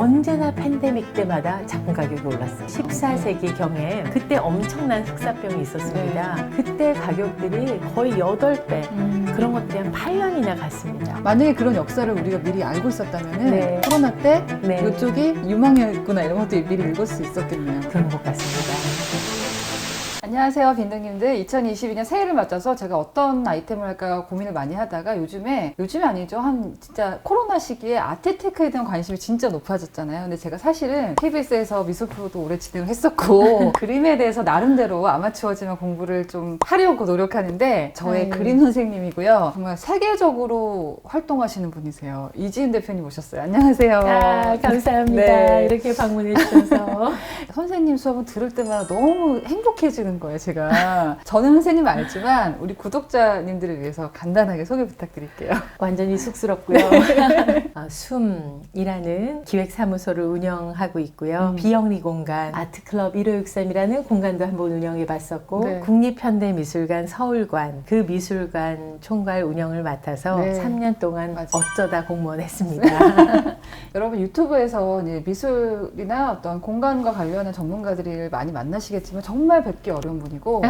언제나 팬데믹 때마다 작품 가격이 올랐어요. 14세기 경에 그때 엄청난 흑사병이 있었습니다. 그때 가격들이 거의 8배 그런 것들이 한 8년이나 갔습니다. 만약에 그런 역사를 우리가 미리 알고 있었다면 네. 코로나 때 네. 이쪽이 유망했구나 이런 것도 미리 읽을 수 있었겠네요. 그런 것 같습니다. 안녕하세요 빈둥님들. 2022년 새해를 맞춰서 제가 어떤 아이템을 할까 고민을 많이 하다가 요즘이 아니죠, 한 진짜 코로나 시기에 아트테크에 대한 관심이 진짜 높아졌잖아요. 근데 제가 사실은 KBS에서 미술 프로도 오래 진행을 했었고 그림에 대해서 나름대로 아마추어지만 공부를 좀 하려고 노력하는데 저의 그림 선생님이고요. 정말 세계적으로 활동하시는 분이세요. 이지은 대표님 오셨어요. 안녕하세요. 아, 감사합니다. 네. 이렇게 방문해 주셔서. 선생님 수업은 들을 때마다 너무 행복해지는 거예요, 제가. 저는 선생님 알지만 우리 구독자님들을 위해서 간단하게 소개 부탁드릴게요. 완전히 쑥스럽고요. 숨이라는 기획사무소를 운영하고 있고요. 비영리 공간, 아트클럽 1563이라는 공간도 한번 운영해 봤었고, 네. 국립현대미술관 서울관, 그 미술관 총괄 운영을 맡아서 네. 3년 동안 맞아요. 어쩌다 공무원 했습니다. 여러분 유튜브에서 이제 미술이나 어떤 공간과 관련한 전문가들을 많이 만나시겠지만 정말 뵙기 어려운 분이고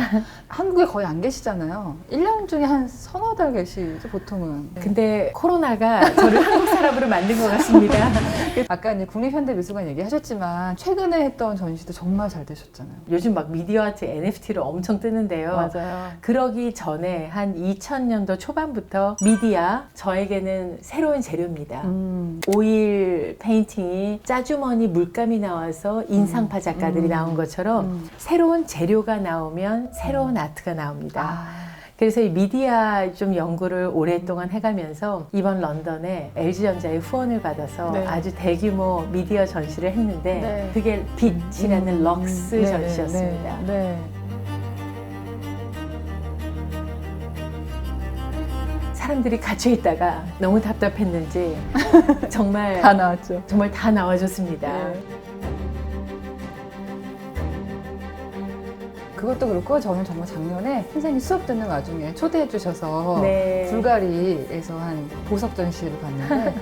한국에 거의 안 계시잖아요. 1년 중에 한 서너 달 계시죠, 보통은. 근데 코로나가 저를 한국 사람으로 만든 것 같습니다. 아까 이제 국립현대미술관 얘기하셨지만 최근에 했던 전시도 정말 잘 되셨잖아요. 요즘 막 미디어 아트 NFT로 엄청 뜨는데요. 맞아요. 그러기 전에 한 2000년도 초반부터 미디어, 저에게는 새로운 재료입니다. 오일 페인팅이 짜주머니 물감이 나와서 인상파 작가들이 나온 것처럼 새로운 재료가 나오면 새로운 아트가 나옵니다. 그래서 이 미디어 좀 연구를 오랫동안 해가면서 이번 런던에 LG전자의 후원을 받아서 네. 아주 대규모 미디어 전시를 했는데 네. 그게 빛이라는 럭스 네, 전시였습니다. 네, 네. 사람들이 갇혀 있다가 너무 답답했는지 정말 다 나왔죠. 정말 다 나와줬습니다. 네. 그것도 그렇고 저는 정말 작년에 선생님 수업 듣는 와중에 초대해 주셔서 네. 불가리에서 한 보석 전시를 봤는데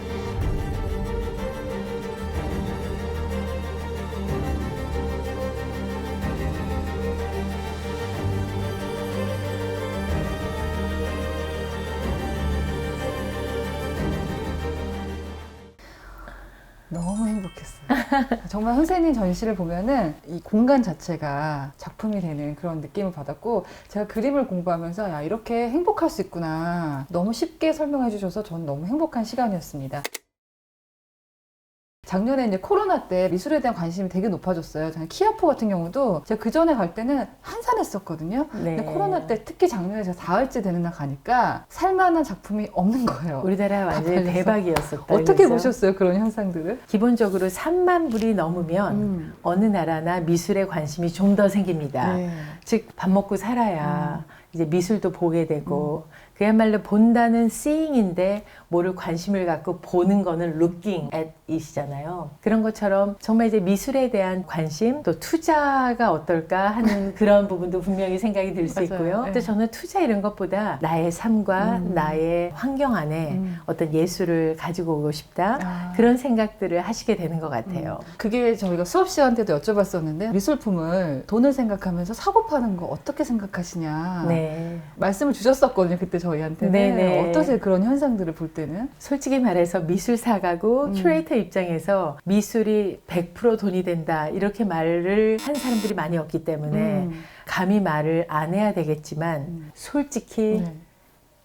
너무 행복했어요. 정말 선생님 전시를 보면은 이 공간 자체가 작품이 되는 그런 느낌을 받았고, 제가 그림을 공부하면서 야, 이렇게 행복할 수 있구나. 너무 쉽게 설명해 주셔서 저는 너무 행복한 시간이었습니다. 작년에 이제 코로나 때 미술에 대한 관심이 되게 높아졌어요. 저는 키아포 같은 경우도 제가 그 전에 갈 때는 한산했었거든요. 네. 근데 코로나 때 특히 작년에 제가 다흘째 되는 날 가니까 살만한 작품이 없는 거예요. 우리나라 완전히 팔려서. 대박이었었다. 어떻게 그래서 보셨어요, 그런 현상들을? 기본적으로 3만 불이 넘으면 어느 나라나 미술에 관심이 좀 더 생깁니다. 네. 즉 밥 먹고 살아야 이제 미술도 보게 되고 그야말로 본다는 seeing인데 뭐를 관심을 갖고 보는 거는 looking at it이잖아요. 그런 것처럼 정말 이제 미술에 대한 관심, 또 투자가 어떨까 하는 그런 부분도 분명히 생각이 들 수 맞아요. 있고요. 네. 또 저는 투자 이런 것보다 나의 삶과 나의 환경 안에 어떤 예술을 가지고 오고 싶다. 그런 생각들을 하시게 되는 것 같아요. 그게 저희가 수업 시간 때도 여쭤봤었는데 미술품을 돈을 생각하면서 사고 파는 거 어떻게 생각하시냐 네. 말씀을 주셨었거든요, 그때 저희한테는. 네네. 어떠세요, 그런 현상들을 볼 때는? 솔직히 말해서 미술사가고 큐레이터 입장에서 미술이 100% 돈이 된다 이렇게 말을 한 사람들이 많이 없기 때문에 감히 말을 안 해야 되겠지만 솔직히 네.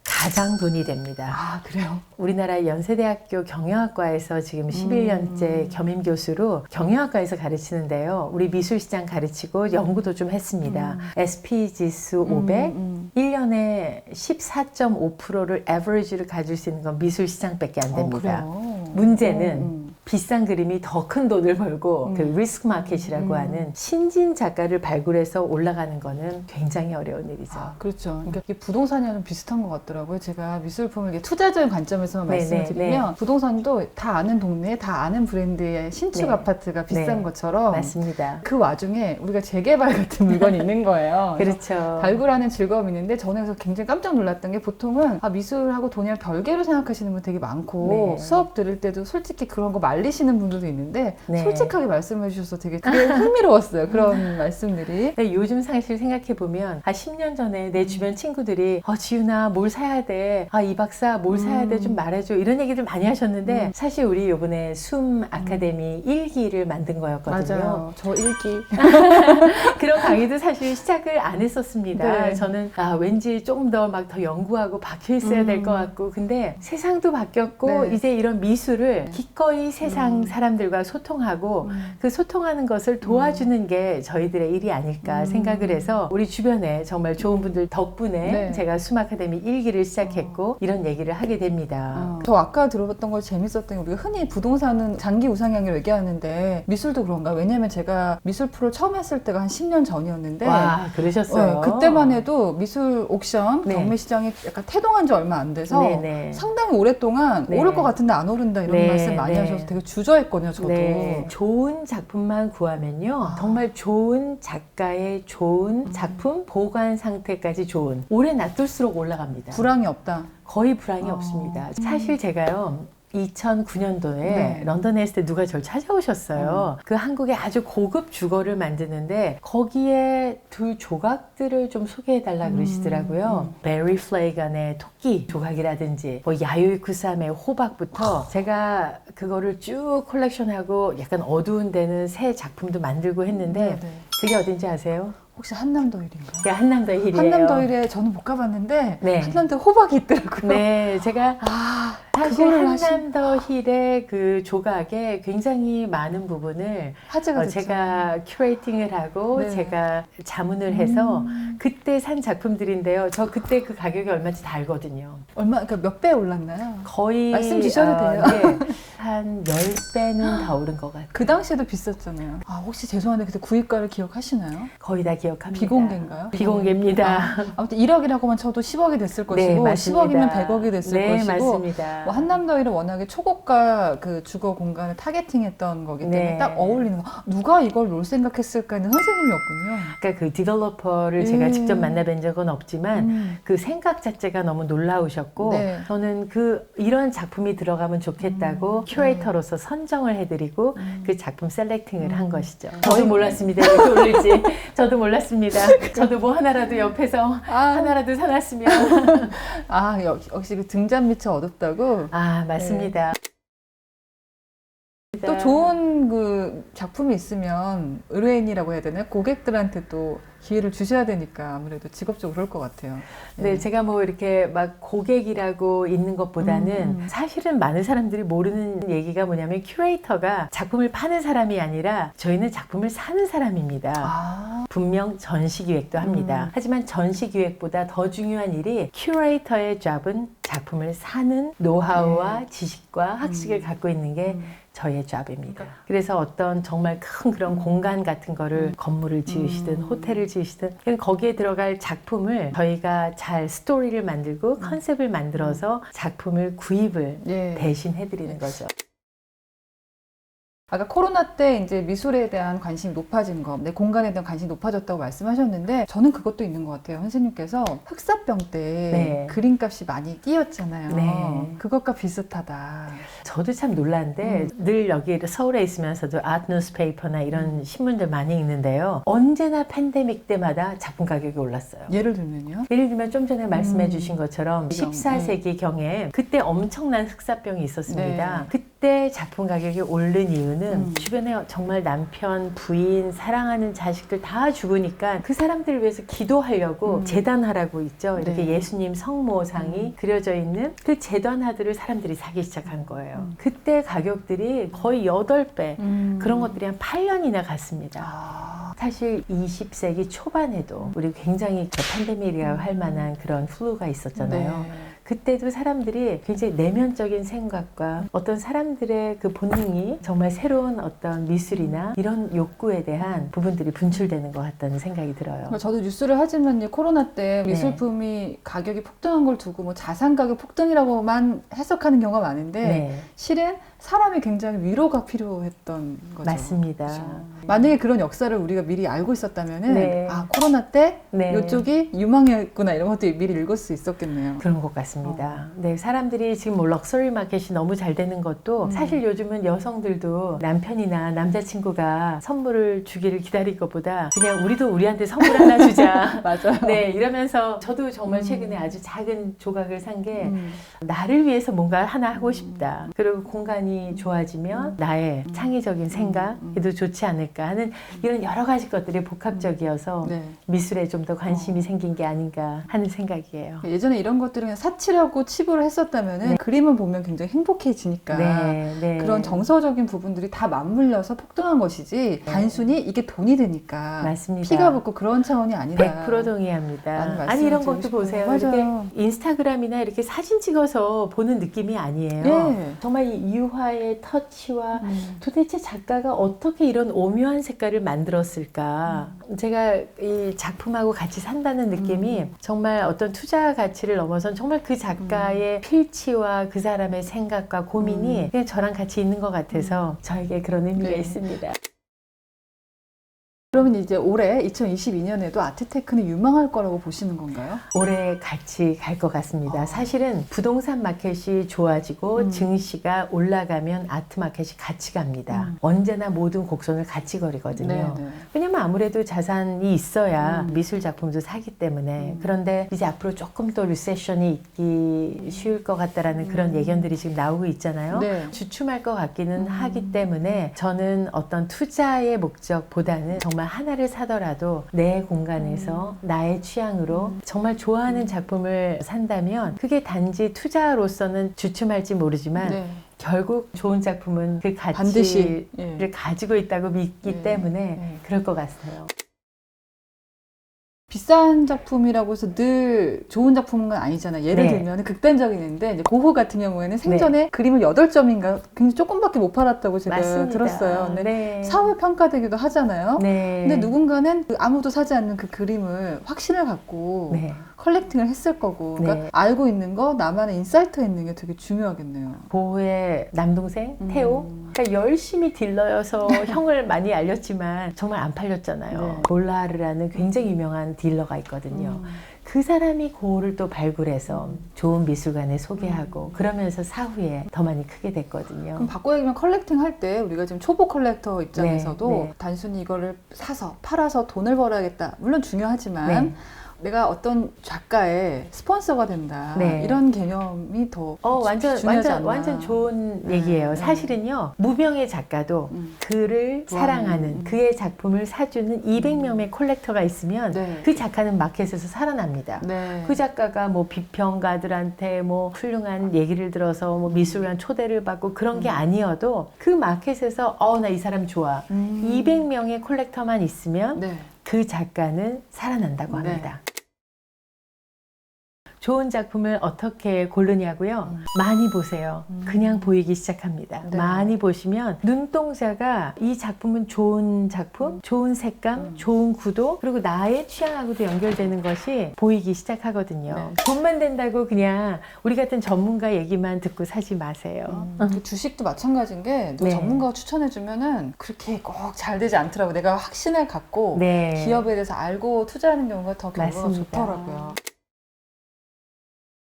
가장 돈이 됩니다. 아, 그래요? 우리나라 연세대학교 경영학과에서 지금 11년째 겸임 교수로 경영학과에서 가르치는데요. 우리 미술시장 가르치고 연구도 좀 했습니다. SP지수 500, 1년에 14.5%를 에버리지를 가질 수 있는 건 미술시장밖에 안 됩니다. 문제는 비싼 그림이 더 큰 돈을 벌고 그 리스크 마켓이라고 하는 신진 작가를 발굴해서 올라가는 거는 굉장히 어려운 일이죠. 아, 그렇죠. 그러니까 이게 부동산이랑 비슷한 것 같더라고요. 제가 미술품을 이게 투자적인 관점에서 말씀을 드리면 부동산도 다 아는 동네, 다 아는 브랜드의 신축 아파트가 비싼 것처럼 맞습니다. 그 와중에 우리가 재개발 같은 물건이 있는 거예요. 그렇죠. 발굴하는 즐거움이 있는데 저는 그래서 굉장히 깜짝 놀랐던 게 보통은 미술하고 돈이랑 별개로 생각하시는 분 되게 많고 수업 들을 때도 솔직히 그런 거 말리시는 분들도 있는데 네. 솔직하게 말씀해 주셔서 되게 그게 흥미로웠어요. 그런 말씀들이. 근데 요즘 사실 생각해보면 10년 전에 내 주변 친구들이 지윤아 뭘 사야 돼? 이 박사 뭘 사야 돼? 좀 말해줘. 이런 얘기들 많이 하셨는데 사실 우리 요번에 숨 아카데미 1기를 만든 거였거든요. 맞아요. 저 일기. 그런 강의도 사실 시작을 안 했었습니다. 네. 저는 왠지 조금 더 막 더 연구하고 박혀 있어야 될 것 같고 근데 세상도 바뀌었고 네. 이제 이런 미술을 기꺼이 세상 사람들과 소통하고 그 소통하는 것을 도와주는 게 저희들의 일이 아닐까 생각을 해서 우리 주변에 정말 좋은 분들 덕분에 네. 제가 숨 아카데미 1기를 시작했고 이런 얘기를 하게 됩니다. 저 아까 들어봤던 거 재밌었던 게 우리가 흔히 부동산은 장기 우상향이라고 얘기하는데 미술도 그런가? 왜냐면 제가 미술 프로를 처음 했을 때가 한 10년 전이었는데 와 그러셨어요. 그때만 해도 미술 옥션 네. 경매 시장이 약간 태동한 지 얼마 안 돼서 네네. 상당히 오랫동안 네. 오를 것 같은데 안 오른다 이런 네, 말씀 많이 네. 하셔서 되게 주저했거든요. 저도. 네, 좋은 작품만 구하면요 정말 좋은 작가의 좋은 작품 보관 상태까지 좋은 오래 놔둘수록 올라갑니다. 불황이 없다. 거의 불황이 없습니다. 사실 제가요 2009년도에 네. 런던에 있을 때 누가 저를 찾아오셨어요. 그 한국의 아주 고급 주거를 만드는데 거기에 두 조각들을 좀 소개해달라 그러시더라고요. 베리 플레이건의 토끼 조각이라든지 뭐 야요이 쿠삼의 호박부터 제가 그거를 쭉 컬렉션하고 약간 어두운 데는 새 작품도 만들고 했는데 네. 그게 어딘지 아세요? 혹시 한남더일인가요? 그게 한남더 힐이에요. 한남더일에 저는 못 가봤는데 네. 한남더 호박이 있더라고요. 네, 제가 사실 그거를 한남더 힐의 그 조각에 굉장히 많은 부분을 화제가 됐죠. 제가 큐레이팅을 하고 네. 제가 자문을 해서 그때 산 작품들인데요. 저 그때 그 가격이 얼마인지 다 알거든요. 그러니까 몇 배 올랐나요? 거의 말씀 주셔도 돼요. 네, 한 10배는 더 오른 것 같아요. 그 당시에도 비쌌잖아요. 혹시 죄송한데 그때 구입가를 기억하시나요? 거의 다 기억합니다. 비공개인가요? 비공개입니다. 아무튼 1억이라고만 쳐도 10억이 됐을 네, 것이고 맞습니다. 10억이면 100억이 됐을 네, 것이고 맞습니다. 뭐 한남더일은 워낙에 초고가 그 주거 공간을 타겟팅했던 거기 때문에 네. 딱 어울리는 거. 누가 이걸 놓을 생각했을까 했는 선생님이었군요. 그러니까 그 디벨로퍼를 제가 직접 만나뵌 적은 없지만 그 생각 자체가 너무 놀라우셨고 네. 저는 이런 작품이 들어가면 좋겠다고 큐레이터로서 선정을 해드리고 그 작품 셀렉팅을 한 것이죠. 저도 몰랐습니다. 이렇게 올릴지. 저도 몰랐습니다. 저도 뭐 하나라도 옆에서 하나라도 사놨으면. 역시 그 등잔 밑이 어둡다고. 맞습니다. 또 좋은 그 작품이 있으면 의뢰인이라고 해야 되나? 고객들한테 또 기회를 주셔야 되니까 아무래도 직업적으로 그럴 것 같아요. 네, 제가 뭐 이렇게 막 고객이라고 있는 것보다는 사실은 많은 사람들이 모르는 얘기가 뭐냐면 큐레이터가 작품을 파는 사람이 아니라 저희는 작품을 사는 사람입니다. 분명 전시기획도 합니다. 하지만 전시기획보다 더 중요한 일이 큐레이터의 잡은 작품을 사는 노하우와 지식과 학식을 갖고 있는 게 저의 잡입니다. 그래서 어떤 정말 큰 그런 공간 같은 거를 건물을 지으시든 호텔을 지으시든 거기에 들어갈 작품을 저희가 잘 스토리를 만들고 컨셉을 만들어서 작품을 구입을 대신 해드리는 거죠. 아까 코로나 때 이제 미술에 대한 관심이 높아진 거, 내 공간에 대한 관심이 높아졌다고 말씀하셨는데 저는 그것도 있는 것 같아요. 선생님께서 흑사병 때 그림값이 많이 뛰었잖아요. 네. 그것과 비슷하다. 저도 참 놀랐는데 늘 여기 서울에 있으면서도 아트 뉴스페이퍼나 이런 신문들 많이 읽는데요. 언제나 팬데믹 때마다 작품 가격이 올랐어요. 예를 들면요? 예를 들면 좀 전에 말씀해 주신 것처럼 14세기 경에 그때 엄청난 흑사병이 있었습니다. 그때 작품 가격이 오른 이유는 주변에 정말 남편, 부인, 사랑하는 자식들 다 죽으니까 그 사람들을 위해서 기도하려고 재단하라고 있죠. 이렇게 예수님 성모상이 그려져 있는 그 재단화들을 사람들이 사기 시작한 거예요. 그때 가격들이 거의 8배 그런 것들이 한 8년이나 갔습니다. 사실 20세기 초반에도 우리 굉장히 팬데믹이라고 할 만한 그런 플루가 있었잖아요. 그때도 사람들이 굉장히 내면적인 생각과 어떤 사람들의 그 본능이 정말 새로운 어떤 미술이나 이런 욕구에 대한 부분들이 분출되는 것 같다는 생각이 들어요. 저도 뉴스를 하지만 코로나 때 미술품이 가격이 폭등한 걸 두고 뭐 자산 가격 폭등이라고만 해석하는 경우가 많은데 실은 사람이 굉장히 위로가 필요했던 거죠. 맞습니다. 그렇죠. 만약에 그런 역사를 우리가 미리 알고 있었다면은 코로나 때 이쪽이 유망했구나 이런 것도 미리 읽을 수 있었겠네요. 그런 것 같습니다. 같습니다. 네, 사람들이 지금 뭐 럭셔리 마켓이 너무 잘 되는 것도 사실 요즘은 여성들도 남편이나 남자친구가 선물을 주기를 기다릴 것보다 그냥 우리도 우리한테 선물 하나 주자. 맞아요. 네, 이러면서 저도 정말 최근에 아주 작은 조각을 산 게 나를 위해서 뭔가 하나 하고 싶다. 그리고 공간이 좋아지면 나의 창의적인 생각에도 좋지 않을까 하는 이런 여러 가지 것들이 복합적이어서 네. 미술에 좀 더 관심이 생긴 게 아닌가 하는 생각이에요. 예전에 이런 것들을 그냥 사치라고 치부를 했었다면은 그림을 보면 굉장히 행복해지니까 네, 네. 그런 정서적인 부분들이 다 맞물려서 폭등한 것이지 단순히 이게 돈이 되니까 맞습니다. 피가 붙고 그런 차원이 아니다. 100% 동의합니다. 많은 아니 이런 말씀을 것도 드리고 보세요. 싶어요. 이렇게 맞아요. 인스타그램이나 이렇게 사진 찍어서 보는 느낌이 아니에요. 예. 정말 이 유화의 터치와 도대체 작가가 어떻게 이런 오묘한 색깔을 만들었을까. 제가 이 작품하고 같이 산다는 느낌이 정말 어떤 투자 가치를 넘어선 정말 그 작가의 필치와 그 사람의 생각과 고민이 그냥 저랑 같이 있는 것 같아서 저에게 그런 의미가 네. 있습니다. 그러면 이제 올해 2022년에도 아트테크는 유망할 거라고 보시는 건가요? 올해 같이 갈 것 같습니다. 사실은 부동산 마켓이 좋아지고 증시가 올라가면 아트 마켓이 같이 갑니다. 언제나 모든 곡선을 같이 거리거든요. 네. 왜냐면 아무래도 자산이 있어야 미술 작품도 사기 때문에. 그런데 이제 앞으로 조금 더 리세션이 있기 쉬울 것 같다라는 그런 예견들이 지금 나오고 있잖아요. 네. 주춤할 것 같기는 하기 때문에 저는 어떤 투자의 목적보다는 정말 하나를 사더라도 내 공간에서 나의 취향으로 정말 좋아하는 작품을 산다면 그게 단지 투자로서는 주춤할지 모르지만 네. 결국 좋은 작품은 그 반드시, 가치를 예. 가지고 있다고 믿기 네. 때문에 네. 그럴 것 같아요. 비싼 작품이라고 해서 늘 좋은 작품은 아니잖아요. 예를 네. 들면 극단적인 예인데 이제 고흐 같은 경우에는 생전에 그림을 8점인가 굉장히 조금밖에 못 팔았다고 제가 맞습니다. 들었어요. 근데 네. 사후 평가되기도 하잖아요. 네. 근데 누군가는 아무도 사지 않는 그 그림을 확신을 갖고 네. 컬렉팅을 했을 거고 그러니까 네. 알고 있는 거 나만의 인사이트가 있는 게 되게 중요하겠네요. 고흐의 남동생 테오 그러니까 열심히 딜러여서 형을 많이 알렸지만 정말 안 팔렸잖아요. 네. 볼라르라는 굉장히 유명한 딜러가 있거든요. 그 사람이 고흐를 또 발굴해서 좋은 미술관에 소개하고 그러면서 사후에 더 많이 크게 됐거든요. 그럼 바꿔 얘기하면 컬렉팅 할 때 우리가 지금 초보 컬렉터 입장에서도 네, 네. 단순히 이거를 사서 팔아서 돈을 벌어야겠다 물론 중요하지만 네. 내가 어떤 작가의 스폰서가 된다 네. 이런 개념이 더 중요하지 않나. 완전 좋은 네, 얘기예요. 네. 사실은요, 무명의 작가도 그를 사랑하는 그의 작품을 사주는 200명의 콜렉터가 있으면 네. 그 작가는 마켓에서 살아납니다. 네. 그 작가가 뭐 비평가들한테 뭐 훌륭한 얘기를 들어서 뭐 미술관 초대를 받고 그런 게 아니어도 그 마켓에서 나 이 사람 좋아. 200명의 콜렉터만 있으면 네. 그 작가는 살아난다고 네. 합니다. 좋은 작품을 어떻게 고르냐고요? 많이 보세요. 그냥 보이기 시작합니다. 네. 많이 보시면 눈동자가 이 작품은 좋은 작품, 좋은 색감, 좋은 구도, 그리고 나의 취향하고도 연결되는 것이 보이기 시작하거든요. 네. 돈만 된다고 그냥 우리 같은 전문가 얘기만 듣고 사지 마세요. 주식도 마찬가지인 게 너 네. 전문가가 추천해주면은 그렇게 꼭 잘 되지 않더라고. 내가 확신을 갖고 네. 기업에 대해서 알고 투자하는 경우가 더 결과가 맞습니다. 좋더라고요.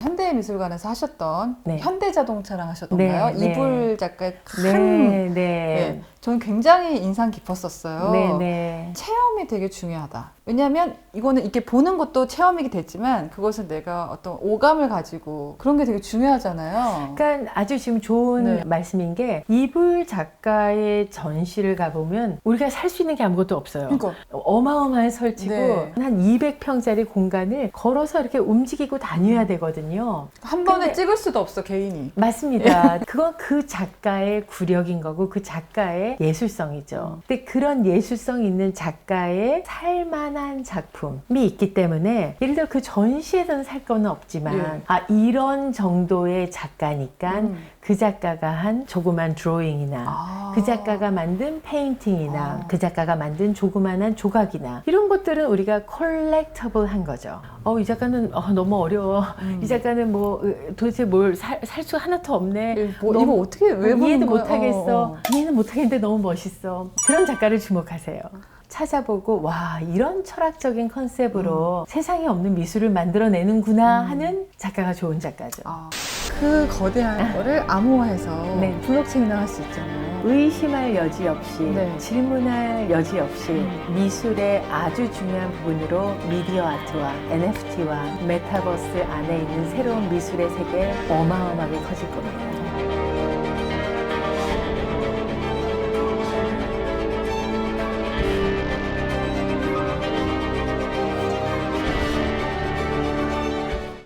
현대미술관에서 하셨던 네. 현대자동차랑 하셨던가요? 네, 네. 이불 작가의 큰 네, 네. 네. 저는 굉장히 인상 깊었었어요. 네, 네. 체험이 되게 중요하다. 왜냐하면 이거는 이렇게 보는 것도 체험이 됐지만 그것은 내가 어떤 오감을 가지고 그런 게 되게 중요하잖아요. 그러니까 아주 지금 좋은 네. 말씀인 게 이불 작가의 전시를 가보면 우리가 살 수 있는 게 아무것도 없어요. 그러니까 어마어마한 설치고 네. 한 200평짜리 공간을 걸어서 이렇게 움직이고 다녀야 되거든요. 한 번에 근데- 찍을 수도 없어 개인이. 맞습니다. 그건 그 작가의 구력인 거고 그 작가의 예술성이죠. 근데 그런 예술성 있는 작가의 살만한 작품이 있기 때문에 예를 들어 그 전시에서는 살 거는 없지만 예. 이런 정도의 작가니까 그 작가가 한 조그만 드로잉이나 그 작가가 만든 페인팅이나 그 작가가 만든 조그만한 조각이나 이런 것들은 우리가 컬렉터블한 거죠. 이 작가는 너무 어려워. 이 작가는 뭐 도대체 뭘 살 수 하나도 없네. 뭐, 이거 어떻게 왜 이해도 보는 거야? 못하겠어. 이해는 못하겠는데 너무 멋있어. 그런 작가를 주목하세요. 찾아보고 와 이런 철학적인 컨셉으로 세상에 없는 미술을 만들어내는구나 하는 작가가 좋은 작가죠. 그 거대한 거를 암호화해서 네. 블록체인화 할 수 있잖아요. 의심할 여지 없이 네. 질문할 여지 없이 미술의 아주 중요한 부분으로 미디어 아트와 NFT와 메타버스 안에 있는 새로운 미술의 세계 어마어마하게 커질 겁니다.